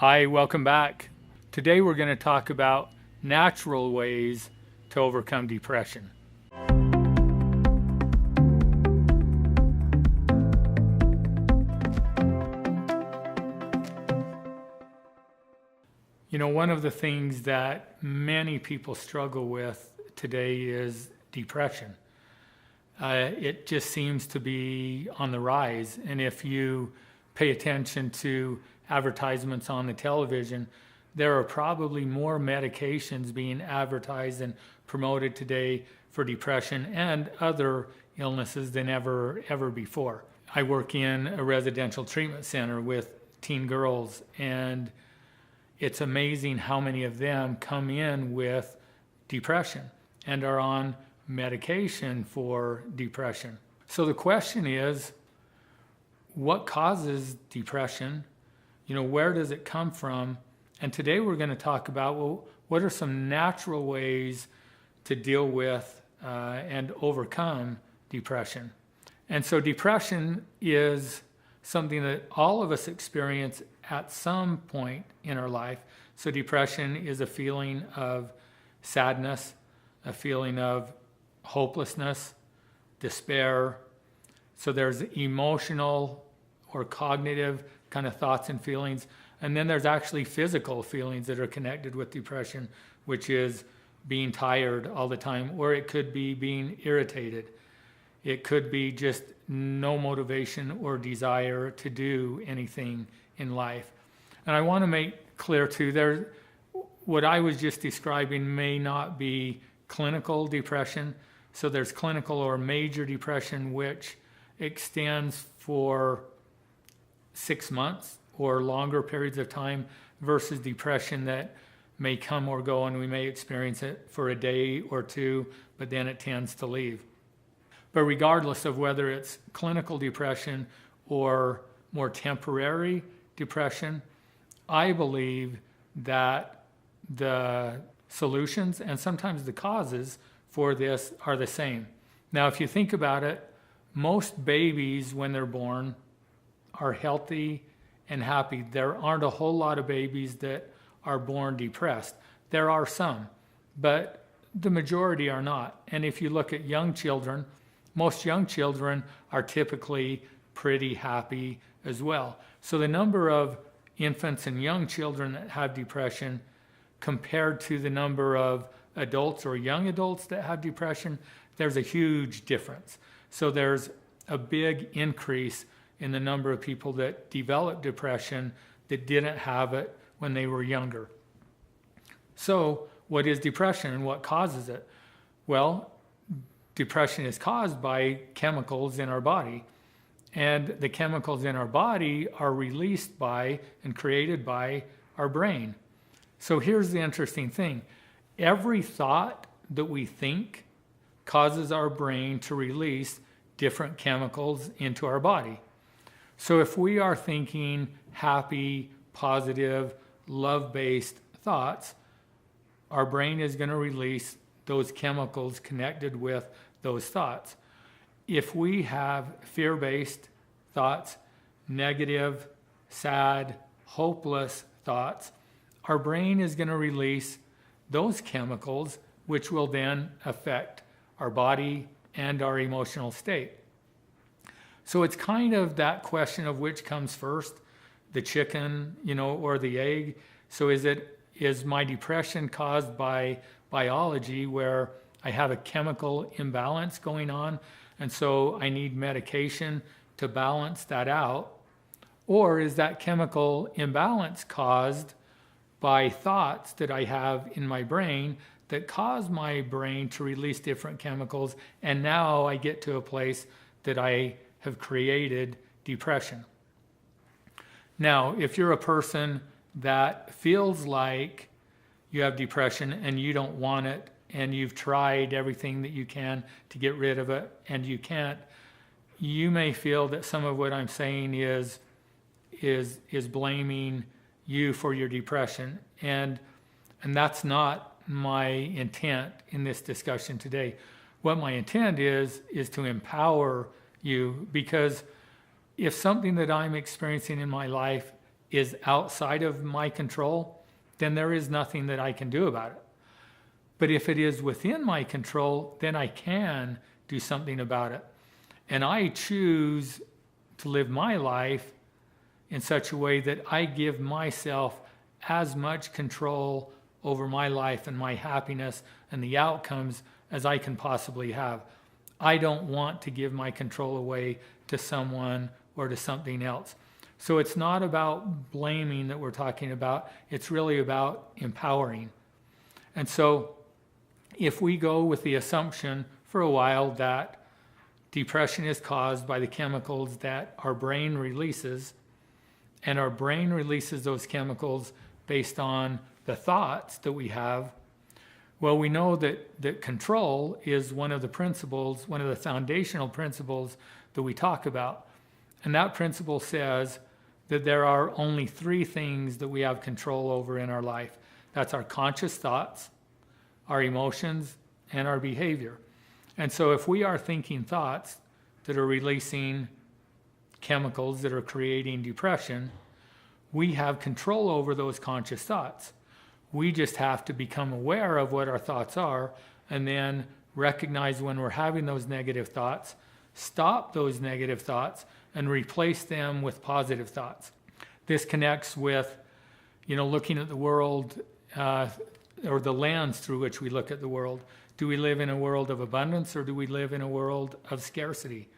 Hi, welcome back. Today we're going to talk about natural ways to overcome depression. You know, one of the things that many people struggle with today is depression. It just seems to be on the rise. And if you pay attention to advertisements on the television, there are probably more medications being advertised and promoted today for depression and other illnesses than ever before. I work in a residential treatment center with teen girls, and it's amazing how many of them come in with depression and are on medication for depression. So the question is, what causes depression? You know, where does it come from? And today we're going to talk about, well, what are some natural ways to deal with and overcome depression? And so depression is something that all of us experience at some point in our life. So depression is a feeling of sadness, a feeling of hopelessness, despair. So there's emotional or cognitive kind of thoughts and feelings. And then there's actually physical feelings that are connected with depression, which is being tired all the time, or it could be being irritated. It could be just no motivation or desire to do anything in life. And I want to make clear too, what I was just describing may not be clinical depression. So there's clinical or major depression, which extends for 6 months or longer periods of time, versus depression that may come or go, and we may experience it for a day or two, but then it tends to leave. But regardless of whether it's clinical depression or more temporary depression, I believe that the solutions and sometimes the causes for this are the same. Now, if you think about it, most babies when they're born are healthy and happy. There aren't a whole lot of babies that are born depressed. There are some, but the majority are not. And if you look at young children, most young children are typically pretty happy as well. So the number of infants and young children that have depression compared to the number of adults or young adults that have depression, there's a huge difference. So there's a big increase in the number of people that develop depression that didn't have it when they were younger. So what is depression and what causes it? Well, depression is caused by chemicals in our body. And the chemicals in our body are released by and created by our brain. So here's the interesting thing. Every thought that we think causes our brain to release different chemicals into our body. So if we are thinking happy, positive, love-based thoughts, our brain is going to release those chemicals connected with those thoughts. If we have fear-based thoughts, negative, sad, hopeless thoughts, our brain is going to release those chemicals, which will then affect our body and our emotional state. So it's kind of that question of which comes first, the chicken, or the egg. So is my depression caused by biology, where I have a chemical imbalance going on, and so I need medication to balance that out? Or is that chemical imbalance caused by thoughts that I have in my brain that cause my brain to release different chemicals, and now I get to a place that I have created depression? Now, if you're a person that feels like you have depression and you don't want it, and you've tried everything that you can to get rid of it and you can't, you may feel that some of what I'm saying is blaming you for your depression, and that's not my intent in this discussion today. What my intent is to empower you, because if something that I'm experiencing in my life is outside of my control, then there is nothing that I can do about it. But if it is within my control, then I can do something about it. And I choose to live my life in such a way that I give myself as much control over my life and my happiness and the outcomes as I can possibly have. I don't want to give my control away to someone or to something else. So it's not about blaming that we're talking about. It's really about empowering. And so if we go with the assumption for a while that depression is caused by the chemicals that our brain releases, and our brain releases those chemicals based on the thoughts that we have, well, we know that control is one of the principles, one of the foundational principles that we talk about. And that principle says that there are only three things that we have control over in our life. That's our conscious thoughts, our emotions, and our behavior. And so if we are thinking thoughts that are releasing chemicals that are creating depression, we have control over those conscious thoughts. We just have to become aware of what our thoughts are and then recognize when we're having those negative thoughts, stop those negative thoughts, and replace them with positive thoughts. This connects with, looking at the world or the lens through which we look at the world. Do we live in a world of abundance or do we live in a world of scarcity?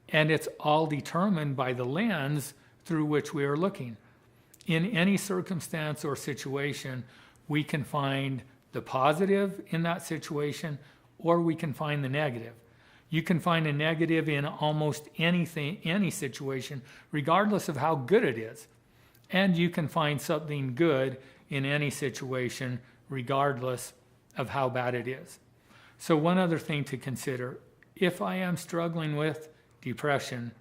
And it's all determined by the lens through which we are looking. In any circumstance or situation, we can find the positive in that situation or we can find the negative. You can find a negative in almost anything, any situation, regardless of how good it is. And you can find something good in any situation, regardless of how bad it is. So one other thing to consider, if I am struggling with depression,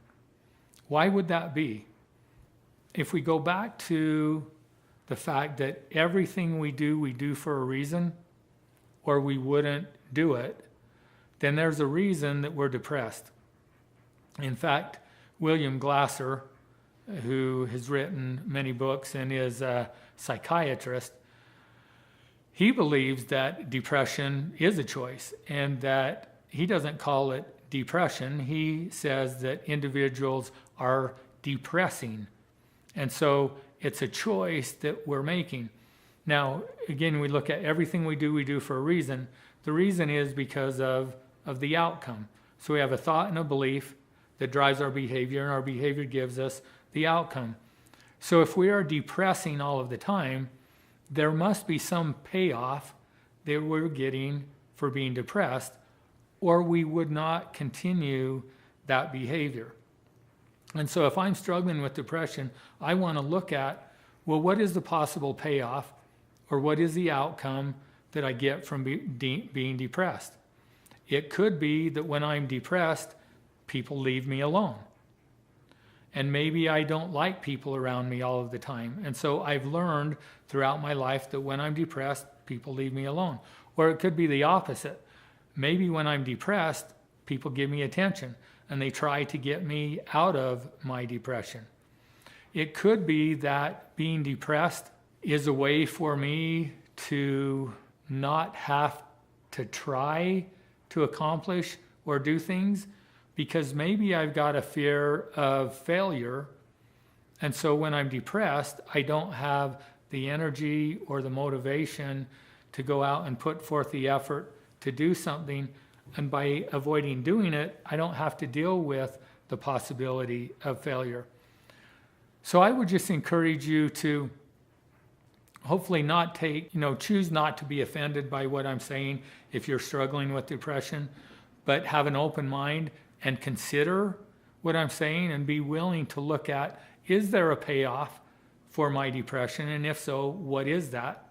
why would that be? If we go back to the fact that everything we do for a reason, or we wouldn't do it, then there's a reason that we're depressed. In fact, William Glasser, who has written many books and is a psychiatrist, he believes that depression is a choice and that he doesn't call it depression. He says that individuals are depressing. And so it's a choice that we're making. Now, again, we look at everything we do for a reason. The reason is because of the outcome. So we have a thought and a belief that drives our behavior, and our behavior gives us the outcome. So if we are depressing all of the time, there must be some payoff that we're getting for being depressed, or we would not continue that behavior. And so if I'm struggling with depression, I want to look at, well, what is the possible payoff, or what is the outcome that I get from being depressed? It could be that when I'm depressed, people leave me alone. And maybe I don't like people around me all of the time. And so I've learned throughout my life that when I'm depressed, people leave me alone. Or it could be the opposite. Maybe when I'm depressed, people give me attention and they try to get me out of my depression. It could be that being depressed is a way for me to not have to try to accomplish or do things, because maybe I've got a fear of failure. And so when I'm depressed, I don't have the energy or the motivation to go out and put forth the effort to do something. And by avoiding doing it, I don't have to deal with the possibility of failure. So I would just encourage you to hopefully not choose not to be offended by what I'm saying if you're struggling with depression, but have an open mind and consider what I'm saying and be willing to look at, is there a payoff for my depression? And if so, what is that?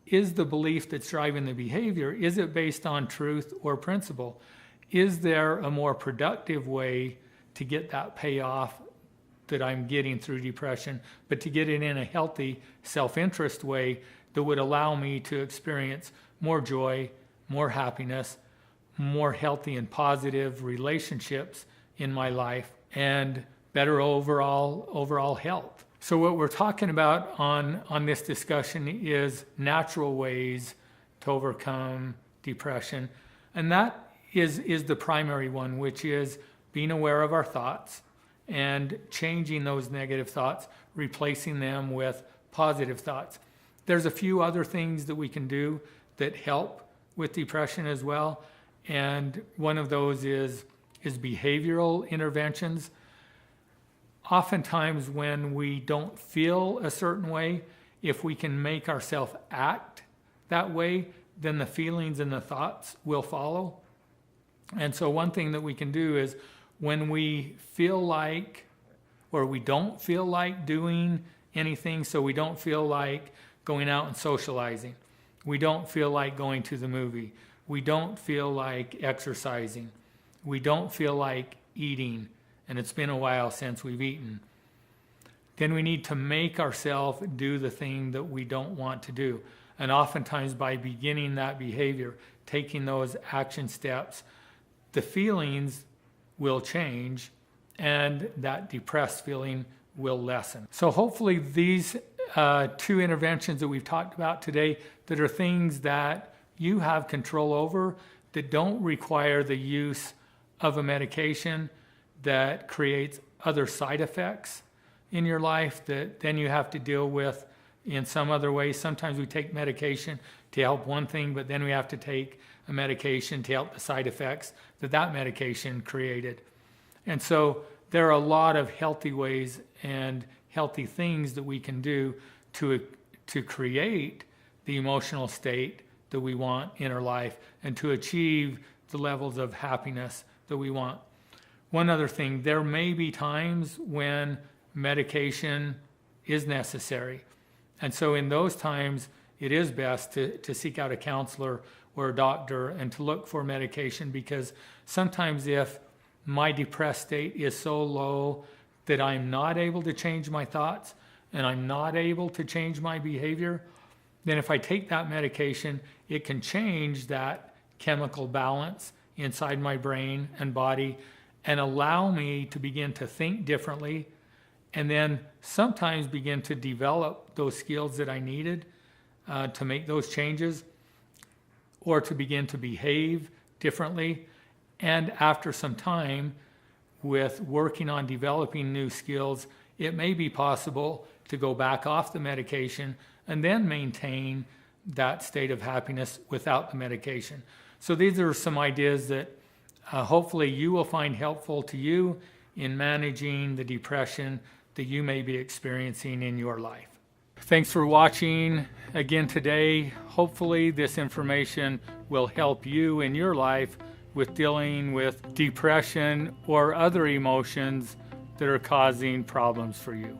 Is the belief that's driving the behavior, is it based on truth or principle? Is there a more productive way to get that payoff that I'm getting through depression, but to get it in a healthy self-interest way that would allow me to experience more joy, more happiness, more healthy and positive relationships in my life, and better overall health. So what we're talking about on this discussion is natural ways to overcome depression. And that is the primary one, which is being aware of our thoughts and changing those negative thoughts, replacing them with positive thoughts. There's a few other things that we can do that help with depression as well. And one of those is behavioral interventions. Oftentimes when we don't feel a certain way, if we can make ourselves act that way, then the feelings and the thoughts will follow. And so one thing that we can do is when we feel like, or we don't feel like doing anything, so we don't feel like going out and socializing, we don't feel like going to the movie, we don't feel like exercising, we don't feel like eating, and it's been a while since we've eaten, then we need to make ourselves do the thing that we don't want to do. And oftentimes by beginning that behavior, taking those action steps, the feelings will change and that depressed feeling will lessen. So hopefully these two interventions that we've talked about today, that are things that you have control over, that don't require the use of a medication that creates other side effects in your life that then you have to deal with in some other way. Sometimes we take medication to help one thing, but then we have to take a medication to help the side effects that medication created. And so there are a lot of healthy ways and healthy things that we can do to create the emotional state that we want in our life and to achieve the levels of happiness that we want. One other thing, there may be times when medication is necessary. And so in those times, it is best to seek out a counselor or a doctor and to look for medication, because sometimes if my depressed state is so low that I'm not able to change my thoughts and I'm not able to change my behavior, then if I take that medication, it can change that chemical balance inside my brain and body and allow me to begin to think differently, and then sometimes begin to develop those skills that I needed to make those changes, or to begin to behave differently. And after some time with working on developing new skills, it may be possible to go back off the medication and then maintain that state of happiness without the medication. So these are some ideas that hopefully you will find helpful to you in managing the depression that you may be experiencing in your life. Thanks for watching again today. Hopefully this information will help you in your life with dealing with depression or other emotions that are causing problems for you.